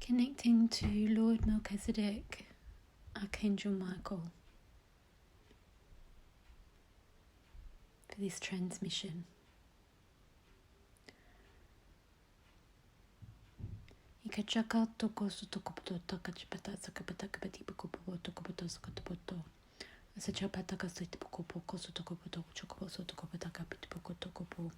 Connecting to Lord Melchizedek, Archangel Michael, for this transmission. Ikachaka toko sotokopoto takachipata sakapataka bukopo tokopoto sokotopoto. Asachapataka sitipoko sotokopoto chokopo sotokopataka pitipoko tokopo.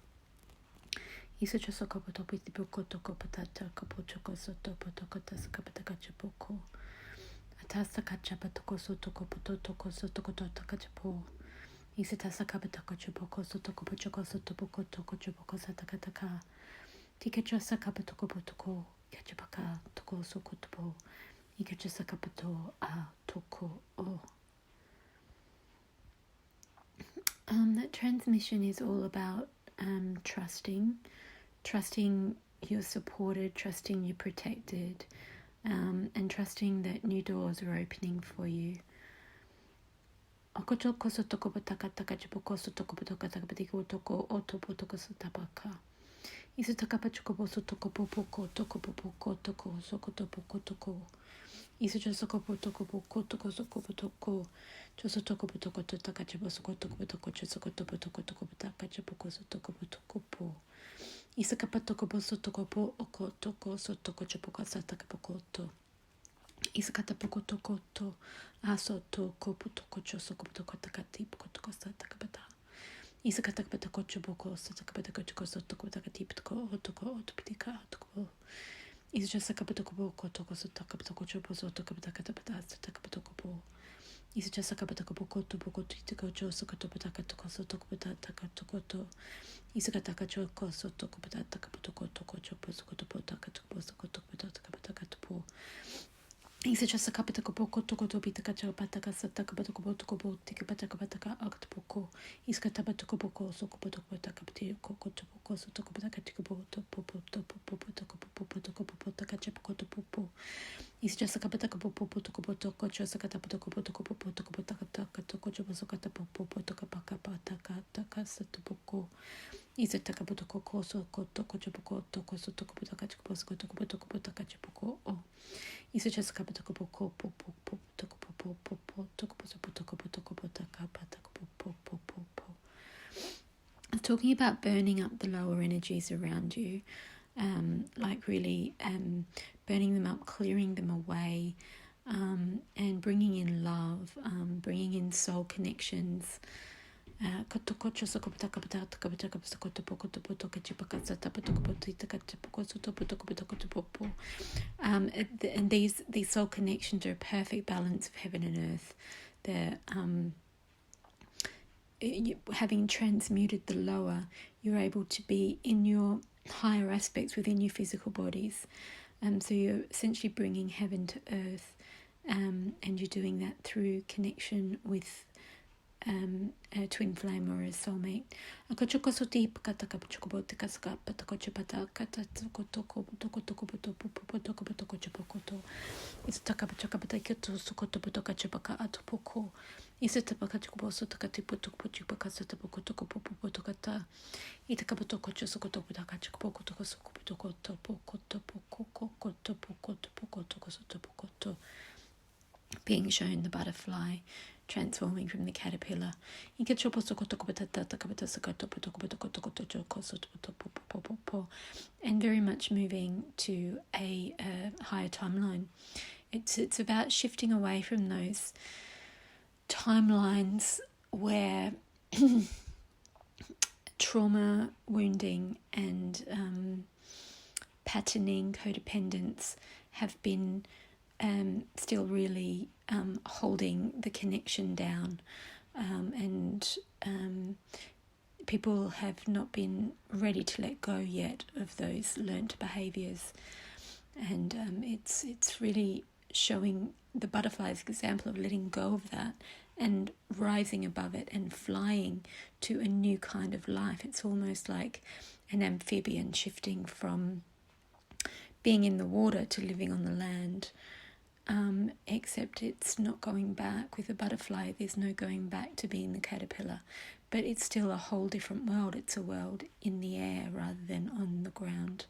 Isacha sokopoto pitipoko tokopatata kapo choko sotopotokota sakapataka chipoko. Atasa kachapatoko sotokopoto toko sotokoto takachapo. Isatasa kapataka chipoko sotokopo choko sotopoko toko chipoko satakataka. Tikacha kapatoko potoko. Kachapaka toko sokotopo. Ikacha kapato a toko o. That transmission is all about trusting you're supported, trusting you're protected, and trusting that new doors are opening for you. Okotoko sotoko pataka takachapoko sotoko pataka takapatiko toko otopo toko sotapaka. Isutaka pachokopo sotoko popoko toko popoko toko sokotopoko toko. Isuchosokopo toko poko toko sokopo toko. Chosotoko potoko takachapo sokotoko toko chosokotopo toko toko takachapoko sotoko potoko po. Isakapatoko posotoko oko toko sotoko chapoko satakapoko to. Isakatapoko toko to asoto kopo toko chosokopo toko takati poko toko satakapata. Isakatapatoko choboko satakapatako choko sotoko takati poko otoko otopitika otoko. Isachasakapatoko toko sotakapatoko chopo sotoko takatapata satakapatoko po. Isachasakapatoko poko toko titiko chosokotopataka toko sotoko pataka toko to. Isakataka choko sotoko pataka patoko toko chopo sokotopo takatoko sokotopo takapataka topo. Isachasakapatoko poko toko topitaka chapataka satakapatoko toko tikapataka pataka octopoko. Iskatapatoko poko sokopotoko takapati koko topoko sotoko pataka tikopo topo topo toko popo toko popo takachapoko topo. Isachasakapataka popo toko toko chosakatapatoko toko popo toko takataka toko chopo sokatapo popo toko pakapataka taka satopoko. Isatapatoko koso kotoko chopoko toko sotoko pataka toko sokotoko toko takachapoko o. Isachasakapatoko poko popo toko popo popo toko toko taka pataka popo popo. Talking about burning up the lower energies around you, like really burning them up, clearing them away, and bringing in love, bringing in soul connections. And these soul connections are a perfect balance of heaven and earth. They're having transmuted the lower, you're able to be in your higher aspects within your physical bodies. So you're essentially bringing heaven to earth, and you're doing that through connection with a twin flame or a soulmate. Being shown the butterfly transforming from the caterpillar, and very much moving to a higher timeline. It's about shifting away from those timelines where trauma, wounding, and patterning, codependence have been still really holding the connection down, and people have not been ready to let go yet of those learnt behaviours, and it's really showing the butterfly's example of letting go of that and rising above it and flying to a new kind of life. It's almost like an amphibian shifting from being in the water to living on the land. Except it's not going back. With a butterfly, there's no going back to being the caterpillar, but it's still a whole different world. It's a world in the air rather than on the ground.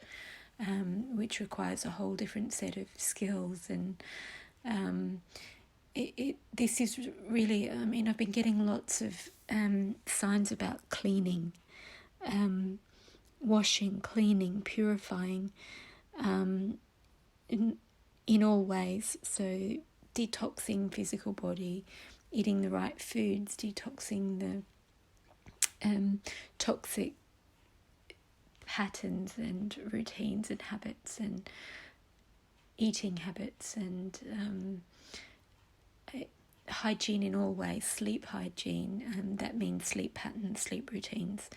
which requires a whole different set of skills. And this is really, I've been getting lots of signs about cleaning, washing, cleaning, purifying, in all ways. So detoxing physical body, eating the right foods, detoxing the toxic patterns and routines and habits and eating habits, and hygiene in all ways, sleep hygiene, and that means sleep patterns, sleep routines,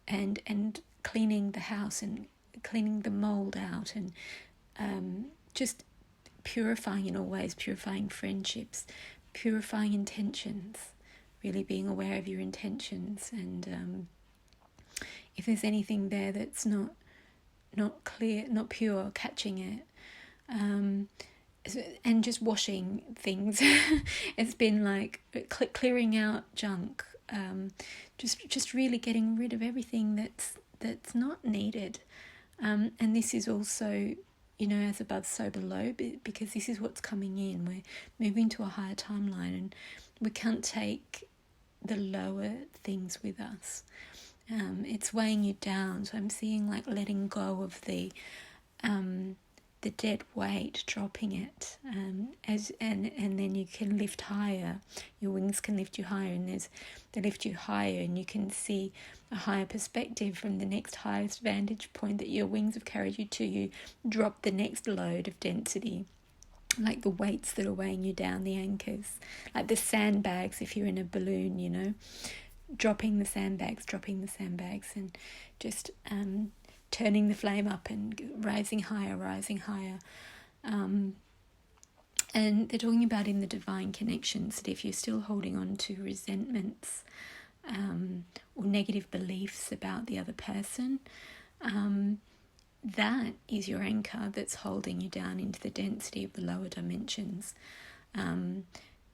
and cleaning the house and cleaning the mold out, and just purifying in all ways, purifying friendships, purifying intentions, really being aware of your intentions, and if there's anything there that's not clear, not pure, catching it, and just washing things. It's been like clearing out junk, just really getting rid of everything that's not needed, and this is also, as above so below, because this is what's coming in. We're moving to a higher timeline, and we can't take the lower things with us. It's weighing you down. So I'm seeing like letting go of the dead weight, dropping it, and then you can lift higher. Your wings can lift you higher, and they lift you higher, and you can see a higher perspective from the next highest vantage point that your wings have carried you to. You drop the next load of density, like the weights that are weighing you down, the anchors, like the sandbags if you're in a balloon, dropping the sandbags, and just turning the flame up and rising higher. And they're talking about in the divine connections that if you're still holding on to resentments or negative beliefs about the other person, that is your anchor that's holding you down into the density of the lower dimensions. And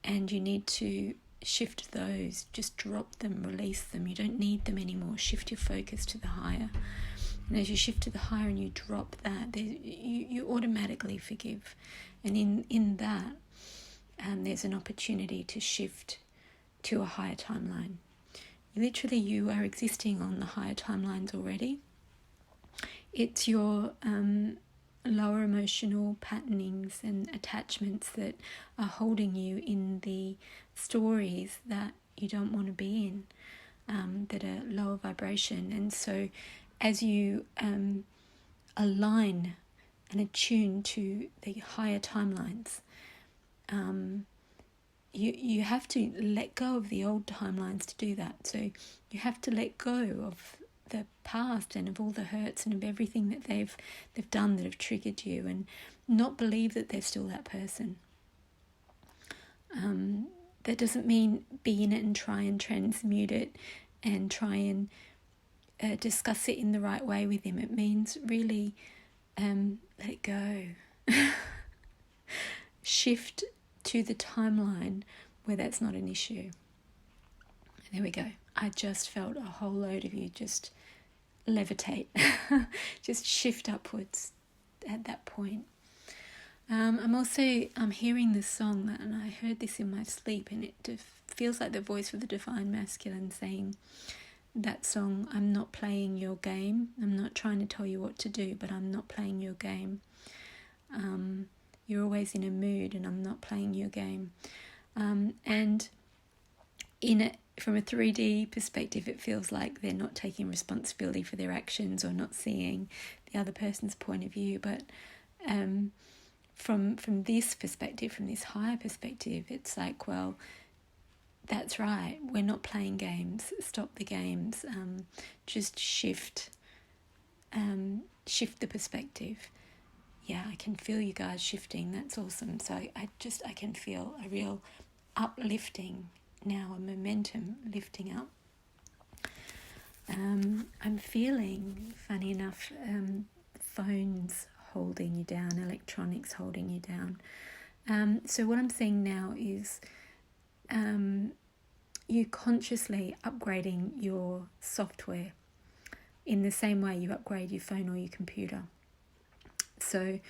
you need to shift those, just drop them, release them. You don't need them anymore. Shift your focus to the higher. And as you shift to the higher and you drop that, you automatically forgive. And in that, there's an opportunity to shift to a higher timeline. Literally, you are existing on the higher timelines already. It's your lower emotional patternings and attachments that are holding you in the stories that you don't want to be in, that are lower vibration. And so as you align and attune to the higher timelines, you have to let go of the old timelines to do that. So you have to let go of the past and of all the hurts and of everything that they've done that have triggered you, and not believe that they're still that person. That doesn't mean be in it and try and transmute it and try and discuss it in the right way with him. It means really let it go. Shift to the timeline where that's not an issue. There we go. I just felt a whole load of you just levitate, just shift upwards at that point. I'm hearing this song, and I heard this in my sleep, and it feels like the voice of the Divine Masculine saying that song, I'm not playing your game. I'm not trying to tell you what to do, but I'm not playing your game. You're always in a mood, and I'm not playing your game. And from a 3D perspective, it feels like they're not taking responsibility for their actions or not seeing the other person's point of view. But from this perspective, from this higher perspective, it's like, well, that's right. We're not playing games. Stop the games. Just shift the perspective. Yeah, I can feel you guys shifting. That's awesome. So I can feel a real uplifting now, a momentum lifting up. I'm feeling, funny enough, phones holding you down, electronics holding you down. So what I'm seeing now is you consciously upgrading your software. in the same way you upgrade your phone or your computer. So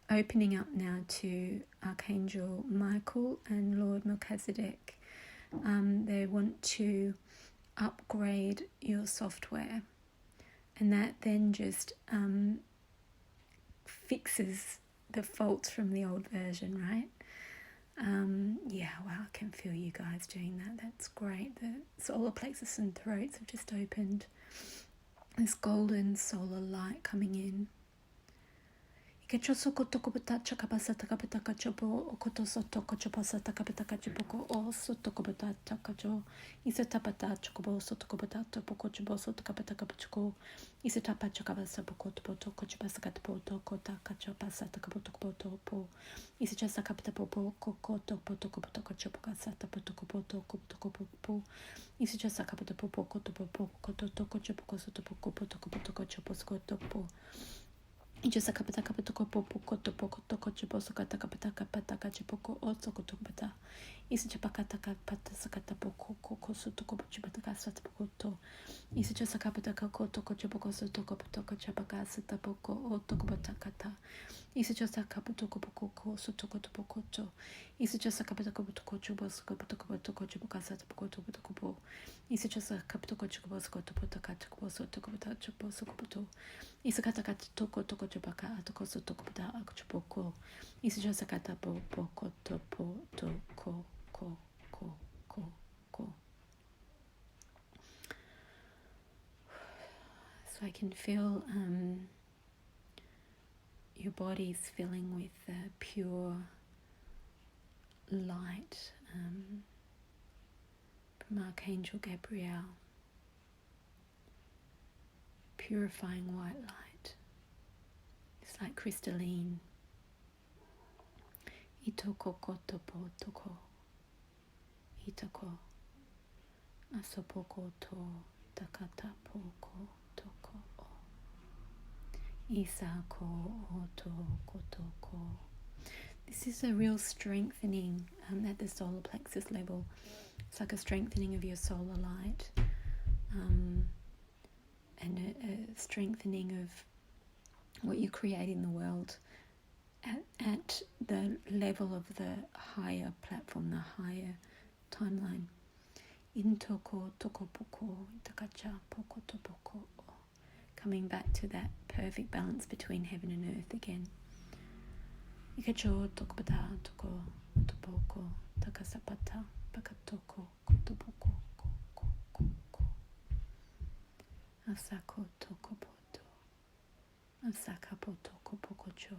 opening up now to Archangel Michael and Lord Melchizedek. They want to upgrade your software, and that then just fixes the faults from the old version, right? Wow, I can feel you guys doing that. That's great. The solar plexus and throats have just opened. This golden solar light coming in. Ikecho soko toko bata chakabasa takabata kachobo okoto soto kochobasa takabata kachoboko o soto kobata takacho isatapata chokobo soto kobata topoko chobo soto kabata kapachoko isatapa chakabasa boko topoto kochobasa katapoto kota kachopasa takapoto kopoto po isachasa kapata popo kokoto poto kopoto kochoboka sata poto kopoto kopoto kopo isachasa kapata popo koto popo koto toko choboko soto poko poto kopoto kochobo soto po Ijusa kapata kapata kopo poko topo toko chiboso kata kapata kapata kachipoko otso koto kapata. Isa chapakata kapata sakata poko koko soto kopo chibata kasata poko to. Isa chasa kapata kako toko chiboko soto kopo toko chapaka sata poko oto kopata kata. Isa chasa kapata kopo koko soto koto poko to. Isa chasa kapata kopo toko chiboso kopo toko chiboka sata poko topo kopo. Isa chasa kapata kopo chiboso koto poto kata kopo soto kopata chiboso kopo to. Isakata toko toko chopaka atoko so toko pata akchopoko. Isajasakata poko topo toko ko. So I can feel your body's filling with pure light from Archangel Gabriel. Purifying white light. It's like crystalline. Itoko kotopo toko. Itoko. Asopoko to takata poko toko o. Isako oto kotoko. This is a real strengthening at the solar plexus level. It's like a strengthening of your solar light. And a strengthening of what you create in the world at the level of the higher platform, the higher timeline. Intoko toko poko takacha poko topoko. Coming back to that perfect balance between heaven and earth again. Ikacho tokopata toko topoko takasapata pakatoko kotopoko. Asako toko poto. Asaka poto kopokocho.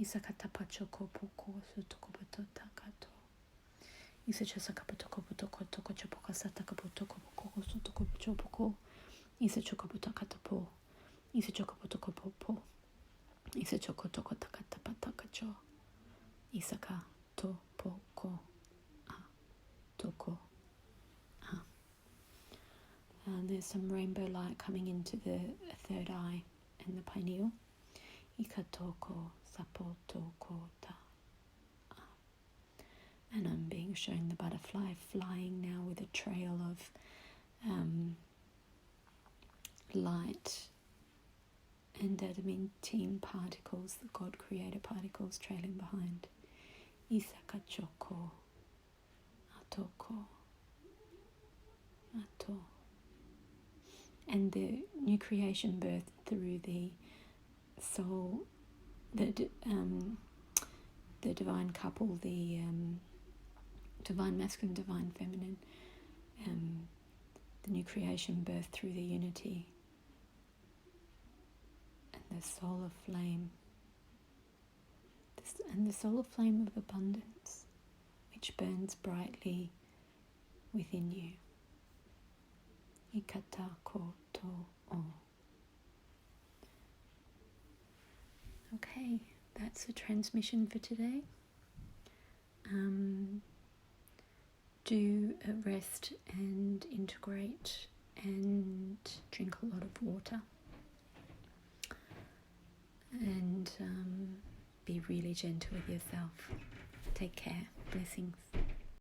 Isakata pacho kopoko sotoko poto takato. Isachasaka poto kopoto koto chopoka sataka poto kopoko sotoko chopoko. Isachoko poto katapo. Isachoko poto kopopo. Isachoko toko takata patakacho. Isaka to poko a toko. There's some rainbow light coming into the third eye and the pineal. Ikatoko sapotoko ta. And I'm being shown the butterfly flying now with a trail of light and adamantine particles, the God creator particles trailing behind. Isakachoko atoko ato. And the new creation birth through the soul, the divine couple, the divine masculine, divine feminine, the new creation birth through the unity, and the solar flame, and the solar flame of abundance, which burns brightly within you. Ikata koto o. Okay, that's the transmission for today. Do rest and integrate and drink a lot of water. And be really gentle with yourself. Take care. Blessings.